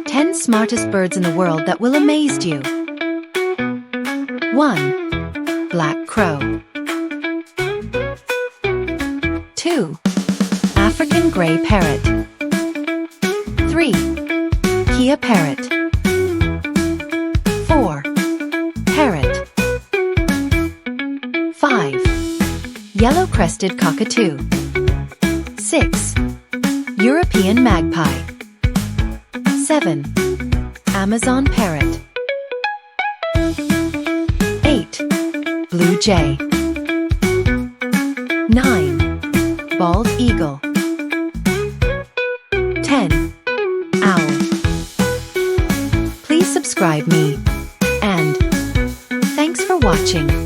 10 smartest birds in the world that will amaze you. 1. Black crow. 2. African gray parrot. 3. Kia parrot. 4. Parrot. 5. Yellow-crested cockatoo. 6. European magpie. 7. Amazon parrot. 8. Blue jay. 9. Bald eagle. 10. Owl. Please subscribe me. And thanks for watching.